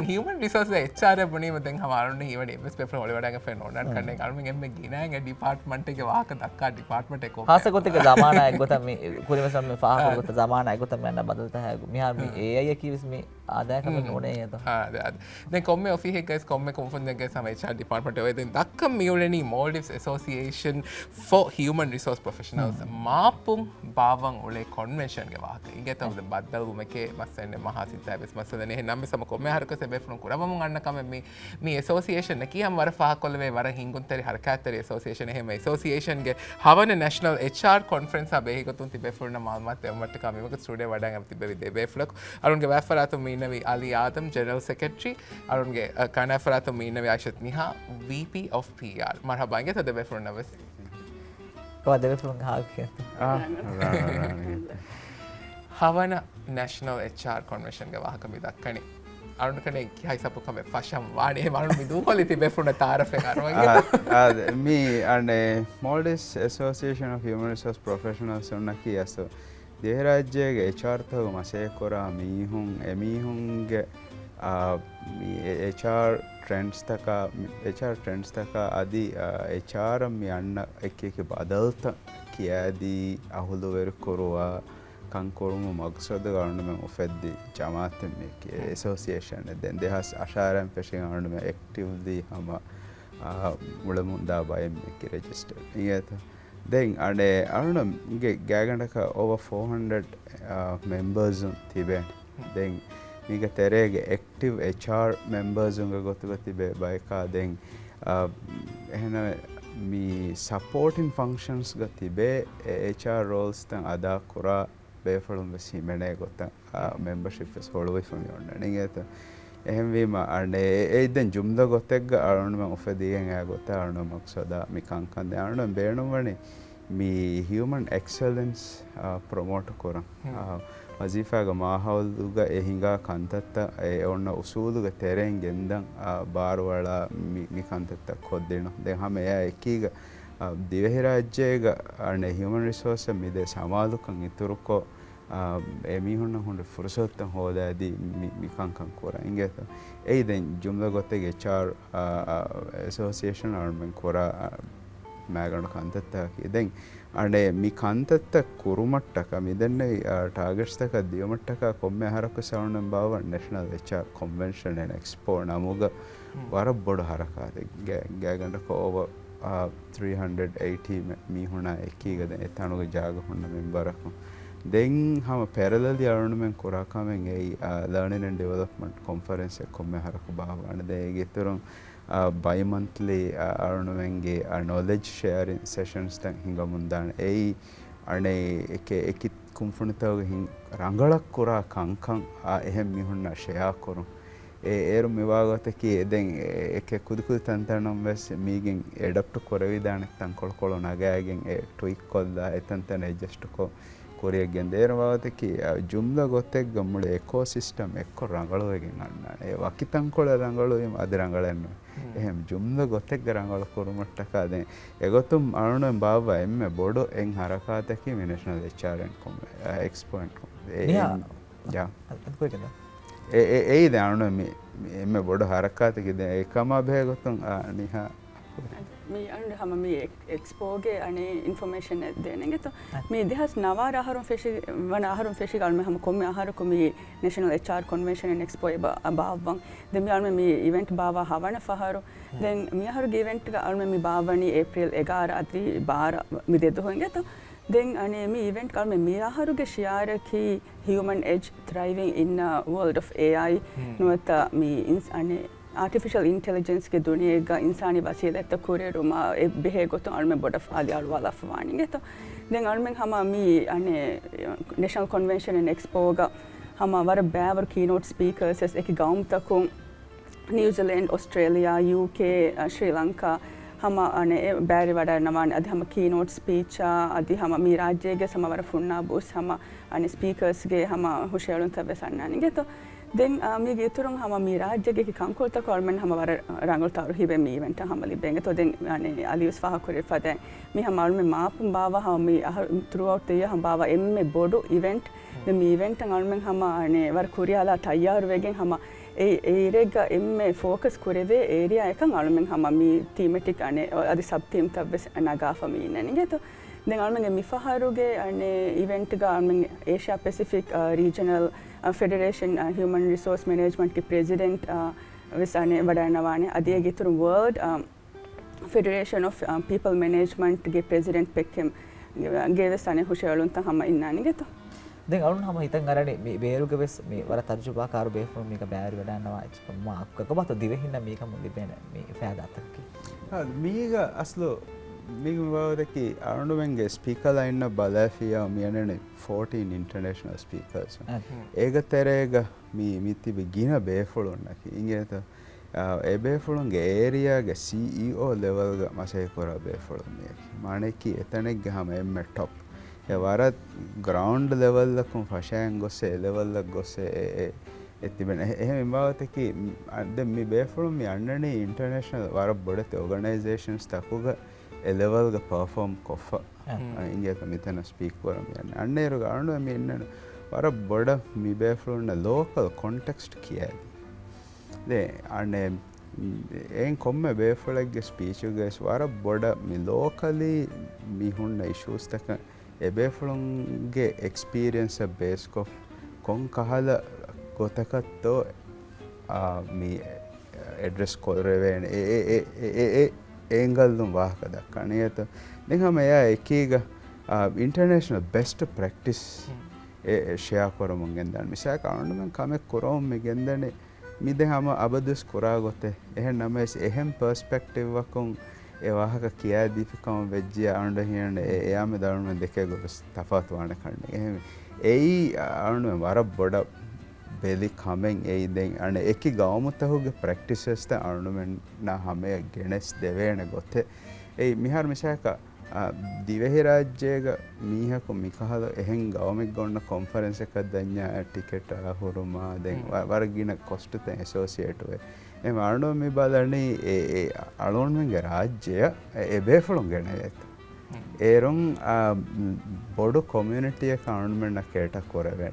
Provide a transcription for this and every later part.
human resources HR bunima den hamarunne even MS paper hole wadaga fen onan kanne kalmen emme ginanga department එක වාක දක්කා department එක හාසකොත් එක සමානයි ගොත මේ කුරිම සම මේ ෆාහ ගොත සමානයි ගොත මෙන්න බදලත හැ මිහා මේ AI කිවිස් මේ ආදාය කම නෝනේ යත දැන් කොම්මේ ඔෆිස් එක ගයිස් කොම්මේ කොම්ෆන් එක සම HR department එක දැන් දක්කම් මියුලෙනි Maldives Association for Human Resource Professionals මාපුම් බාවන් ඔලේ convention එක වාක ඉගෙතම බද්දල් උමකේ මස්සන්නේ මහසිතා බස් මස්සදනේ නම් සම කොම්මේ හරක සෙබෙෆ්නු කුරවම ගන්න කම මේ association එක කියම් වර ෆාහ කොල්ලේ වර හින්ගුන්තරි හරකාතරි association එහෙම association ගේ හවන national HR conference අබේ එකතුන් තිබේ ෆුල්න මාල්මත් එමට කමක ස්ටුඩියෝ වඩාගම තිබේ විදේ ෆ්ලොක් අරුන්ගේ වැෆරාතු මීනවි අලි Adam general secretary අරුන්ගේ කනෆරාතු මීනවි ආෂත් නිහා VP of PR මරහබා ගේ තද බේ ෆුල්න නවස් කොහොමද බේ ෆුල්න හාකිය හවන national HR convention ගේ වාහක මිදක්කනේ අරුණ කනේ කියයි සපු කම ෆෂම් වානේ මරුණ මිදු කොලි තිබේ ෆුල්න තාරෆේ කරවගේ me and Maldives Association of Human Resource Professionals උන්න කියසෝ දේහරාජ්‍යයේ HR තව මාසේ කොරා මීහුන් එමීහුන්ගේ HR trends taka adi HR mi anna ekkeke badalta kiyadi ahulu ver korwa kankorumu maksud garnu men ofeddi jamaat me association den dehas asharam peshin garnu men actively hama mulamunda bayem me register iyata then ade aruna ge gagandaka over 400 members tiben then miga terege active HR members unga gotuga tibe bayka then ehna mi supporting functions ga tibe HR roles tan ada kura befolum besi mene gotta membership is holwe from yonna ningeta එහෙම වීම අනේ ඒ දැන් ජුම්ද ගොතෙක් අරණ මම ඔෆෙදියෙන් ආ ගොත අරණ මක්සදා මි කංකන් දාන බේරණ වනේ මි human excellence promote කරන වසීෆාග මාහවල්දුග ඒ හිඟා කන්තත්ත ඒ ඔන්න උසූදුග තෙරෙන් ගෙන්දන් බාර වල මි කන්තත්ත කොද්දෙන දැන් හැම එයා එකීග දිවෙහි රාජ්‍යයේග අනේ human resource මිදේ සමාදුකන් ඉතුරුකෝ එමිහුන්න හොඳ ෆුරසොත්තන් හොදාදී මිකංකන් කොරා ඉංගත ඒ දැන් ජුම්ලා ගොතේ HR association ආර්මෙන් කොරා මෑගණ කන්තත්ත දැන් අනේ මි කන්තත්ත කුරුමට්ටක මිදන්නේ ටාගට්ස් තක දියමට්ටක කොම්මේ හරක සවුන්නම් බව national HR convention and expo නමුග වර බොඩ හරකාද ගෑගණ්ඩක over 380 මිහුණා එකීගද එතනුග ජාග හොන්න මෙම්බරකු then hama parallelly arunumen korakamengen ei learning and development conference komme haraku bawana de geturun bi-monthly arunumenge knowledge sharing sessions tan hingamundan ei ane ekit kumfunitaga hin rangalak kora kankan ehem mihunna share korun ඒරු මෙවාගතකි දැන් එක කුදුකුදු තන්තනම් වැස් මීගෙන් එඩප්ට් කරවිදාන නැත්තම් කොළ නගාගෙන් ඒ ට්වික් කොල්ලා එතන්තන adjust කො කොරියගෙන් දේරවාගතකි ජුම්ලා ගොතෙක් ගම්මුල එකෝසිස්ටම් එක්ක රංගලුවගෙන් අන්න ඒ වකිතන් කොළ රංගලුවෙම අද රංගලන්න එහෙම ජුම්ලා ගොතෙක් රංගල කරුමට්ටක දැන් එගොතුම් අනුනෙන් බාව එම්මේ බොඩ එන් හරකාතකි national HR expo යා කොයිකද ඒ දාන මේ බොඩ හරකාතකි දැන් ඒකම බහෙගොතුන් නිහා මේ අන්න හැම මේ එක්ස්පෝගේ අනේ ඉන්ෆර්මේෂන් දෙන්නේ તો මේ දෙහස් නවාර ආහාරම් ෆෙෂි වන ආහාරම් ෆෙෂි ගල්ම හැම කොම්ම ආහාර කොමි national HR convention and expo බාවවන් දෙ මේ අන්න මේ ඉවෙන්ට් බාව හවන ෆහරු දැන් මේ ආහාර ගේ ඉවෙන්ට් එක අන්න මේ බාවනි ඒප්‍රිල් 11 අති 12 මේ දෙද හොංගේ તો then ane me event kal me miraharuge share ki human edge thriving in a world of AI nuata me ane artificial intelligence ke duniya ga insani wasila ta kureruma e behe gotu alme boda ali alwala fawani to then almen hama me ane national convention and expo ga hama war baver keynote speakers as ek gaum takun New Zealand Australia UK Sri Lanka hama ane bari wada naman adi hama keynote speech adi hama mi rajyege samawara funna bus hama ane speakers ge hama hushiyalun tabe sannani ge to then mi ge turun hama mi rajyege ki kankolta kormen hama wara rangol taru hibe mi event hama libenge to then ane alius faha kurir fada mi hama alme maapum bawa hama mi throughout the year hama bawa emme bodu event the mi event almen hama ane war kuriyala tayyar wegen hama ඒරෙග එම focus කුරවේ area එකන් අලුමෙන් හම මී තීමටික් අනේ අධි සබ්තීම් තබ්බෙස් නගාෆමී නැනිගෙතු දැන් අලුමෙන් මිෆහරුගේ අනේ event ගා අලුමෙන් Asia Pacific regional federation human resource management ගේ ප්‍රෙසිඩෙන්ට් විසානේ වඩානවානේ අධිය ගිතුරු world federation of people management ගේ ප්‍රෙසිඩෙන්ට් පෙක්කෙම් ගේවසානේ හුෂයලුන්ත හම ඉන්නානිගෙතු දැන් අලුන් හැම හිතන් අරනේ මේ බේරුගේ වෙස් මේ වර තර්ජුබා කාරු බේෆෝම් මේක බෑරි වැඩනවා මා අක්කකබත දිවෙහින්න මේක මුදි බේන මේ ෆෑදාතකි මීග අස්ලෝ මීග වවදකි අරුණුවෙන්ගේ ස්පීකර්ලා ඉන්න බලාෆියා මියනනේ 14 international speakers ඒක තරේග මී මිතිබ ගින බේෆොලොන්නකි ඉංගේත ඒ බේෆොලොන්ගේ ඒරියාගේ CEO level ಗ මසේ කොරා බේෆොලොන් මේකි මානෙකි එතනෙක් ගහම එම්ම ටොප් වරත් ග්‍රවන්් ලෙවල්ලකුම් ෆශයන් ගොස්සේ එලෙවල්ලක් ගොස්සේ එතිබෙන එහෙම භාවතකි අද මේ බේෆුළුම් අන්නනේ ඉන්ටර්නේශනල් වර බොඩත ඕගනයිසේෂන්ස් තකුග එලෙවල්ග පර්ෆෝම් කොෆ ඉංගේක මෙතන ස්පීක්වරම යන්න අන්නේරු ගානුව මේ ඉන්නන වර බොඩ මි බේෆුළුන්න ලෝකල් කොන්ටෙක්ස්ට් කියෑද දේ අන්නේ එන් කොම්ම බේෆුලක්ගේ ස්පීචුගස් වර බොඩ මි ලෝකලි මිහුන්න ඉශූස්තක එබේෆුළුන්ගේ එක්ස්පීරියන්ස බේස්කොෆ් කොන් කහල ගොතකත්තෝ මී එඩ්‍රෙස් කොරවෙන ඒංගල්දුම් වාහක දක්කනයත දෙහම එයා එකීග ඉන්ටර්නේශනල් බෙස්ට ප්‍රක්ටිස් ෂයා කොරමුන් ගෙන්දන් මිසාක අනුමෙන් කමෙක් කොරවුම් ගෙන්දනේ මිද හම අබදුස් කොරා ගොතේ එහ නමස් එහෙම් පර්ස්පෙක්ටිව්වකුන් ඒවාහක කියා දීපිකම වෙජ්ජිය අනුඩ හියන එයාම දරුණුව දෙකේ ගොස් තෆාත්වාන කරන එහෙම එයි අනුව වර බොඩ බෙලි කමෙන් එයි දෙන් අන එකි ගවමුත්තහුගේ ප්‍රක්ටිසස්ත අනුවෙන් හමය ගෙනෙස් දෙවේන ගොතේ එයි මිහර මිසාක දිවෙහි රාජ්‍යයක මීහකු මිකහද එහෙන් ගවමෙක් ගොන්න කොන්ෆරන්ස එකක් දඥා ටිකෙට හුරුමා දෙන් වරගින කොස්ටත ඇසෝසියේටුවේ එම අනුව මේ බලන්නේ ඒ අලුන්ගේ රාජ්‍යය එබේෆුළුන් ගෙන ඇත ඒරුම් බොඩු කොමියනිටිය කවුන්මෙන්ට කේට කොරවෙන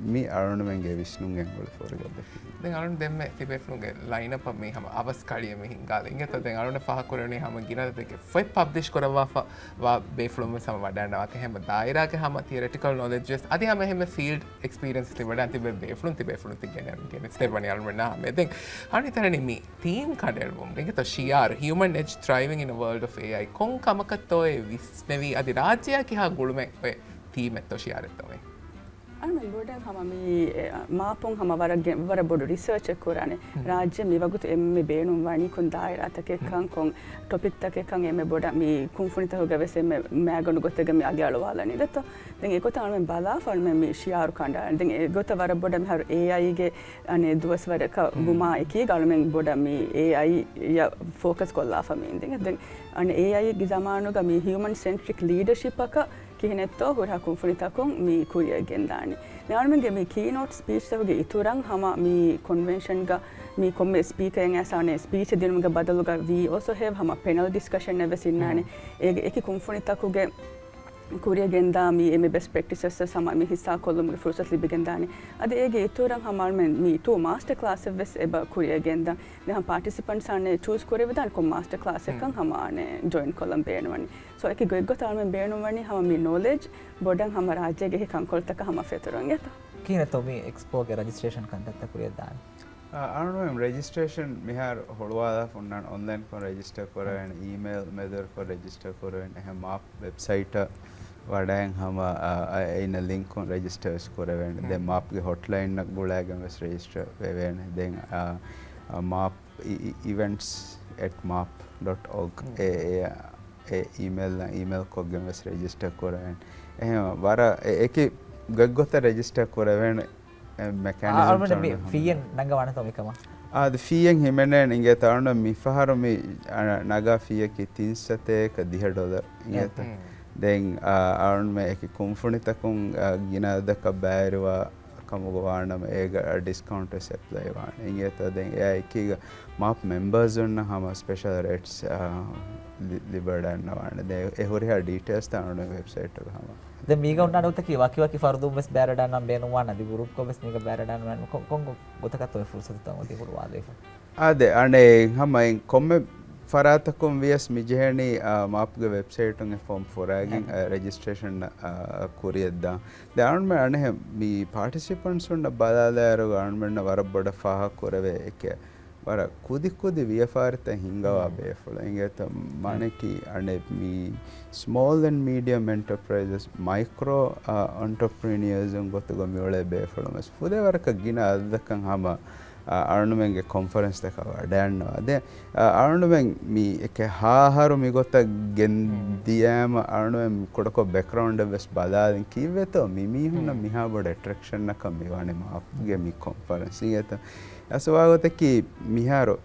මි අරුණුවෙන්ගේ විශ්නුගෙන් ගොල ොරගද අරුන් දෙම තිබෙෆුගේ ලයින පම හම අවස් කඩියම හිංගාල ඉගත අරුණ පහකොරනේ හම ගිනදක ෆොයි පබ්දිශ් කරවා බේෆලුම සම වඩන්නවාක හැම දායිරක හම තිරටිකල් නොලජස් අධ හම හම ෆිල්ඩ් එක්ස්පිරන්ස් තිබට තිබ බේෆලුන් තිබේෆලු ගෙන ස්තේපන අල්මන මෙද අනි තරනම theme කඩල්වුම් ගෙත ශියාර human edge thriving in a world of AI කොන් කමකත්තෝය විස්නවී අධි රාජ්‍යයක් හා ගුළුමැක් ඔය තීමැත්තෝ ශියාරත්තවයි අන්න බොඩන් හම මාපොන් හම වර බොඩු රිසර්ච් කරානේ රාජ්‍ය මේ වගුතු එම්මේ බේනුම් වණි කුන් දායරාතකෙක්කන් කොන් ටොපික් තකෙක්කන් එම්මේ බොඩ මේ කුන්ෆුනිතහ ගවසෙම මෑගොඩු ගොතග මේ අගයලවාලනේ දත්ත දැන් ඒකත අන්න බලාෆල් මේ ශියාරු කණ්ඩා දැන් ඒ ගොත වර බොඩ මෙහර AI ගේ අනේ දුවස් වරක බුමා එකී ගලුමෙන් බොඩ මේ AI ය ෆෝකස් කොල්ලා ෆමින් දැන් අන්න AI ගේ zamanuga මේ human centric leadership එක කිහිනෙත්තෝ හුරහකුම් ෆුනිතකුම් මේ කුරිය ගෙන්දානේ යාළුමගේ මේ කීනෝට් ස්පීච් තවගේ ඉතුරන් හම මේ කන්වෙන්ෂන් ගා මේ කොම්මේ ස්පීකරෙන් ඇසානේ ස්පීච් දිනුමගේ බදලුගා we also have හම panel discussion නැවසින්නානේ ඒකේ කුම්ෆුනිතකුගේ කුරිය ගෙන්දා මේ එමේ best practices සම මේ හිස්සා කොල්ලුමගේ ෆුර්සත් ලිබි ගෙන්දානේ අද ඒගේ ඉතුරන් හමල්මෙන් මේ two master class වෙස් එබ කුරිය ගෙන්දා දැන් participants ආනේ choose කරේ විදාන කොම් master class එකන් හමානේ join කොල්ලම් බේනවනි so එකේ ගොග්ගතාල්මෙන් බේනවනි හම මේ knowledge බොඩන් හම රාජ්‍යගේ කන්කොල්තක හම ෆෙතරන් යත කියන තොමි එක්ස්පෝ ගේ රජිස්ට්‍රේෂන් කන්දත්ත කුරිය දාන අනුව රෙජිස්ට්‍රේෂන් මිහාර හොළුවාදා ෆොන්නන් ඔන්ලයින් කො රෙජිස්ටර් කරවෙන ඊමේල් මෙදර් කො රෙජිස්ටර් කරවෙන එහෙම මාප් වෙබ්සයිට් වඩයන් හම එයින ලින්කොන් රෙජිස්ටර්ස් කොරවෙන දැන් මාප්ගේ හොට්ලයින් එකක් බුලාගෙන වෙස් රෙජිස්ටර් වෙවෙන දැන් මාප් events@map.org ඒ ඊමේල් කොග්ගෙන් වෙස් රෙජිස්ටර් කරවෙන එහෙම වර ඒකේ ගොග්ගොත රෙජිස්ටර් කරවෙන මෙකැනිසම් මේ ෆීයෙන් නංගවන තොමිකම ෆීයෙන් හිමෙනෙන් ඉගේ තරුණ මිෆහර මේ නගා ෆීයකි $300 $10 ඉගේත දැන් අරුන් මේ එක කුම්ෆුනිතකුන් ගිනදක බෑරුවා කමුග වානම ඒක ඩිස්කවුන්ට් සප්ලයි වාන ඉංගත දැන් එයා එකීග මාප් මෙම්බර්ස් ඔන්න හම ස්පෙෂල් රේට්ස් ලිබඩන්න වාන දැන් ඒ හොරිහා ඩීටේල්ස් තානුන වෙබ්සයිට් එක හම දැන් මීග උන්නාන උත කිවා ෆර්දුම් බස් බෑරඩන් නම් බේනුවා නදි ගෲප් කො බස් මීග බෑරඩන් වන් කොංග ගොතකත් ඔය ෆුර්සත තම ති වාදේ අද අනේ හම කොම්මෙ ಫರಾತಕುಂ ವಿಎಸ್ ಮಿಜೆಹಣಿ ಮಾಪ್ಗೆ ವೆಬ್ಸೈಟ್ ಉಂಗೆ ಫಾರ್ಮ್ ಫೋರಾಗಿ ರಿಜಿಸ್ಟ್ರೇಷನ್ ಕುರಿಯದ್ದ ದಾಣ್ಮೆ ಅಣೆ ಮಿ ಪಾರ್ಟಿಸಿಪೆಂಟ್ಸ್ ಉಂಡ ಬದಾದಾರು ಗಾಣ್ಮೆಣ್ಣ ವರಬ್ಬಡ ಫಾಹ ಕೊರವೆ ಏಕೆ ವರ ಕುದಿ ವಿಯಫಾರಿತ ಹಿಂಗವ ಬೇಫುಳ ಹಿಂಗೇತ ಮನೆಕಿ ಅಣೆ ಮಿ small and medium enterprises micro entrepreneurs ಗೊತ್ತುಗ ಮಿಯೊಳೆ ಬೇಫುಳ ಮಸ್ ಫುದೆ ವರಕ ಗಿನ ಅದಕ್ಕಂಗೆ ಹಮ අරුණුවෙන්ගේ කොන්ෆරන්ස් දෙක වැඩයන්නවා අද අරුණුවෙන් මී එක හාහරු මිගොත්ත ගෙන්දියෑම අරුණුවෙන් කොඩකො බැක්රවුන්ඩ වෙස් බදාදින් කිව්වෙතෝ මිමිහුන්න මිහා බොඩ ඇට්‍රක්ෂන්නක මිවානේ මාගේ මි කොන්ෆරන්ස් ඉගත අසවාගතකි මිහාරෝ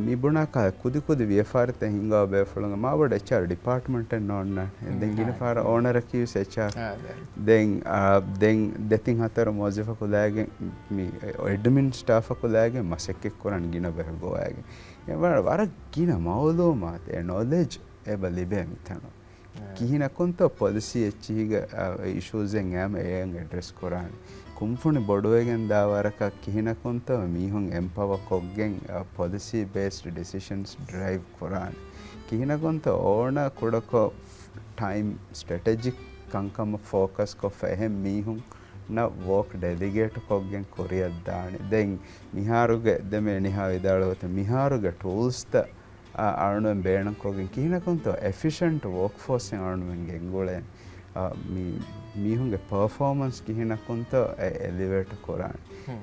මිබුණාක ಕುದಿ ವ್ಯಾಪಾರತ ಹಿಂಗ ಬೇಫಳಂಗ ಮಾಬಡ HR ಡಿಪಾರ್ಟ್ಮೆಂಟ್ ನೋಡ್ನ ದೆಂಗಿನ ಫಾರ ಓನರ್ ಕ್ಯೂಸ್ HR ದೆಂ ದೆತಿಂಗ್ ಹತರ ಮೋಜಿಫ ಕುಲಾಗೆ ಮಿ ಅಡ್ಮಿನ್ ಸ್ಟಾಫ್ ಕುಲಾಗೆ ಮಸಕ್ಕೆ ಕುರನ್ ಗಿನ ಬೆಹಗೋಯಾಗೆ ವರ ಗಿನ ಮೌದು ಮಾತೆ ನಾಲೆಜ್ ಎಬಲಿಬೆ ಮಿತನು ಕಿಹಿನ ಕುಂತ ಪಾಲಿಸಿ ಹೆಚ್ಚಿಗ ಇಶ್ಯೂಸ್ ಎಂಗಾಮ ಏಂಗ ಅಡ್ರೆಸ್ ಕುರಾನ್ ಕುಂಫುಣಿ ಬೊಡುವೆಗೆನ್ ದಾವರಕ ಕಿಹಿನ ಕುಂತ ಮೀಹುಂ ಎಂಪವ ಕೊಗ್ಗೆನ್ ಪಾಲಿಸಿ ಬೇಸ್ಡ್ ಡಿಸಿಷನ್ಸ್ ಡ್ರೈವ್ ಕುರಾನ್ ಕಿಹಿನ ಕುಂತ ಓಣ ಕುಡಕೊ ಟೈಮ್ ಸ್ಟ್ರಾಟಜಿಕ್ ಕಂಕಮ ಫೋಕಸ್ ಕೊ ಫೆಹೆಂ ಮೀಹುಂ ನ ವರ್ಕ್ ಡೆಲಿಗೇಟ್ ಕೊಗ್ಗೆನ್ ಕೊರಿಯದ್ದಾಣಿ ದೆನ್ ಮಿಹಾರುಗೆ ದೆಮೆ ನಿಹಾ ವಿದಾಳವತ ಮಿಹಾರುಗೆ ಟೂಲ್ಸ್ ತ ಅರುಣುವೆನ್ ಬೇಣಕ್ ಹೋಗಿ ಕಿಹಿನ ಕುಂತ ಎಫಿಷಿಯಂಟ್ ವರ್ಕ್ ಫೋರ್ಸ್ ಅರುಣುವೆನ್ ಗೆಂಗುಳೆ මීහුන්ගේ පර්ෆෝමන්ස් කිහිනක් කොන්ත එලිවේට කොරන්න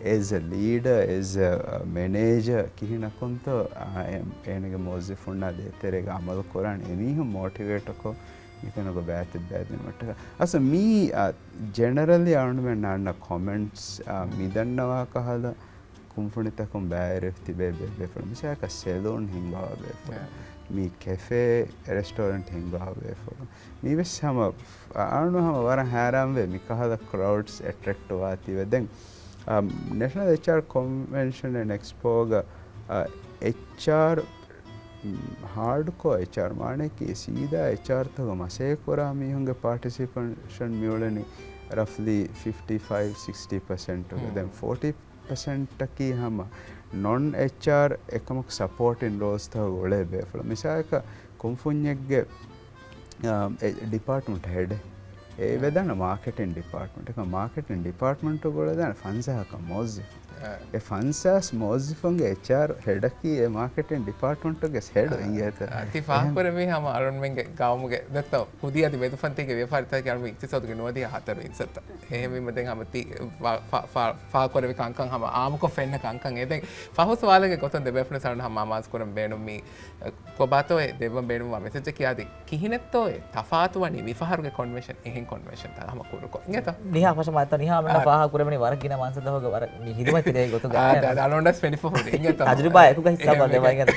as a leader as a manager කිහිනක් කොන්ත ඒනගේ මොසි ෆුන්නා දෙතරේක අමල් කොරන්න එමීහුන් මොටිවේට්කෝ ඉතනක බෑතිබෑදින මට්ටක අස මී ජෙනරලි අරුණුවෙන් නාන්න කොමෙන්ට්ස් මිදන්නවා කහල කුම්ෆුනිතකුම් බෑරෙෆ් තිබේ බේෆුන මිසාක සෙලූන් හිංගාව බේෆුන मी कैफ़े रेस्टोरेंट हिंगा वे मी वेस हम आनु हम वर हैराम वे मी कहा द क्राउड्स अट्रैक्ट वाती वे दें national HR convention and expo HR hard को HR माने कि सीधा HR तो मसे कोरा मी होंगे पार्टिसिपेशन म्यूलनी रफली 55-60% देन 40% की हम non HR එකමක් සපෝටින් රෝල්ස් තව ගොලේ බේෆල මිසායක කුම්ෆුන්යෙක්ගේ ඩිපාර්ට්මන්ට් හෙඩ් ඒ වෙදන මාකටින් ඩිපාර්ට්මන්ට් එක මාකටින් ඩිපාර්ට්මන්ට් ගොල දාන ෆන්සහක මොස්සිෆ් ඒ ෆන්සස් මොස්සිෆ්ගේ HR හෙඩකි ඒ මාකටින් ඩිපාර්ට්මන්ට් ගේ හෙඩ් ඉංගේත අති ෆාකර මේ හම අරුන්වෙන්ගේ ගාමුගේ දත්ත පුදිය අති වෙද ෆන්තිගේ ව්‍යාපාරිතය කරම ඉතිසතුගේ නොදී හතර ඉන්සත එහෙම මෙතෙන් හමති ෆාකර වේ කංකං හම ආමුක ෆෙන්න කංකං එදෙන් ෆහොස් වාලගේ කොතන් දෙබෙෆන සරණ හම මාස් කරම් බේනු මි කොබතෝ දෙවම් බේනු මෙසේජ් කියාදි කිහිනෙත්තෝ තෆාතුවනි විෆහරුගේ කන්වෙන්ෂන් එහෙන් කන්වෙන්ෂන් තා හම කුරුකෝ ඉංගේත නිහා පෂ මාත නිහා මන්න ෆාහ කුරමනි වරකින මාංශ දහෝගේ වර මි හිදමයි තිරේ ගොතු අලොන්ඩස් 24 ඉංගේත තජරිබා එකක හිස්සබ දෙවයි ගත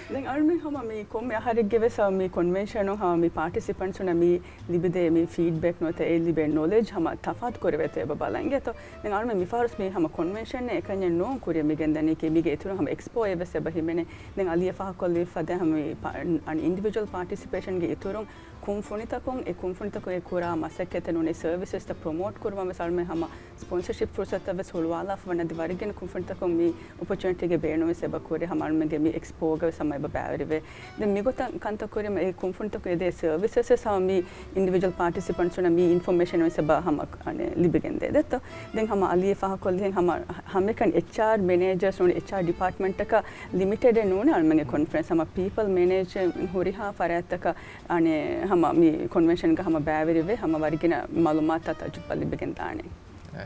දැන් අරුණ හම මේ කොම්මේ හරිය ගෙවස මේ කන්වෙන්ෂන් හම මේ පාර්ටිසිපන්ට්ස් උන මේ ලිබිදේ මේ ෆීඩ්බැක් නොත ඒ ලිබේ නොලෙජ් හම තෆාත් කරවෙතේ බබලංගෙත දැන් අරුණ මේ ෆාරස් මේ හම කන්වෙන්ෂන් එකන්නේ නෝ කුරිය මිගෙන් දන්නේ කේ මිගේ තුන හම එක්ස්පෝ එවස බහිමනේ දැන් අලිය ෆහ කොල්ලි ෆද හම අන් ඉන්ඩිවිජුවල් පාර්ටිසිපේෂන් ගේ ඉතුරුන් කුම්ෆුනිතකොන් ඒ කුම්ෆුනිතකො ඒ කුරා මසකෙතනුනේ සර්විසස් ත ප්‍රොමෝට් කරවම සල්මේ හම ස්පොන්සර්ෂිප් ෆුර්සත් වෙස් හොල්වාලා ෆවනදි වරිගෙන කුම්ෆුනිතකොන් මේ ඔපචුනිටි ගේ බේනොමේ සබ කුරේ හමල්මගේ මේ එක්ස්පෝ ගේ සමය බෑරිවේ දැන් මිගොත කන්ත කුරේ මේ කුම්ෆුනිතකො ඒ සර්විසස් සම මේ ඉන්ඩිවිජුවල් පාර්ටිසිපන්ට්ස් උන මේ ඉන්ෆර්මේෂන් වෙස් සබ හම අනේ ලිබගෙන් දෙදත දැන් හම අලිය ෆහ කොල්ලි හම කන් HR මැනේජර්ස් උන HR ඩිපාර්ට්මන්ට් එක ලිමිටෙඩ් නෝනේ අල්මගේ කොන්ෆරන්ස් හම පීපල් මැනේජර් හොරිහා ෆරයත්තක අනේ हम मी कन्वेंशन का हम बैवरिवे हम वरिगिन मालूमात तजुब्बा लिबගෙන් දාන්නේ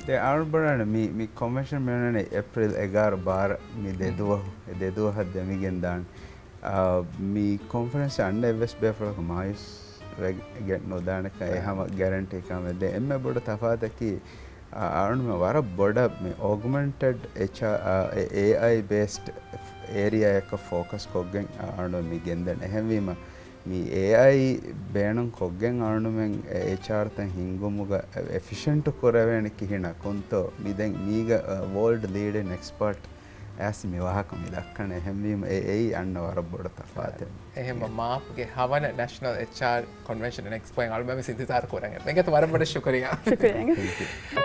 ते आरबरन मी कन्वेंशन मेने एप्रिल 11 12 मी देदुව हद मिගෙන් දාන්න मी कॉन्फ्रेंस अंडे वेस्ट बेफर माइस गेट नो दानක ඒ हम गारंटी का में दे एम बड़ तफात की आरण में वारा बड़ा में ऑगमेंटेड AI बेस्ड एरिया එක फोकस කොගෙන් आरण मिගෙන් දන එහෙමවීම මේ AI බේණන් කොග්ගෙන් අනුමෙන් HR තන් හිංගොමුග efficient කරවෙන කිහින කොන්තෝ මිදෙන් මීග world leading expert ඇස් මෙවාහක මිදක්කන එහෙමවීම ඒ අන්න වරබොඩ තෆාත එහෙම මාප්ගේ හවන national HR convention and expo අල්බම සිද්ධාර කරගන්න. මේකත් වරබොඩ ශුක්‍රියා. ශුක්‍රියා.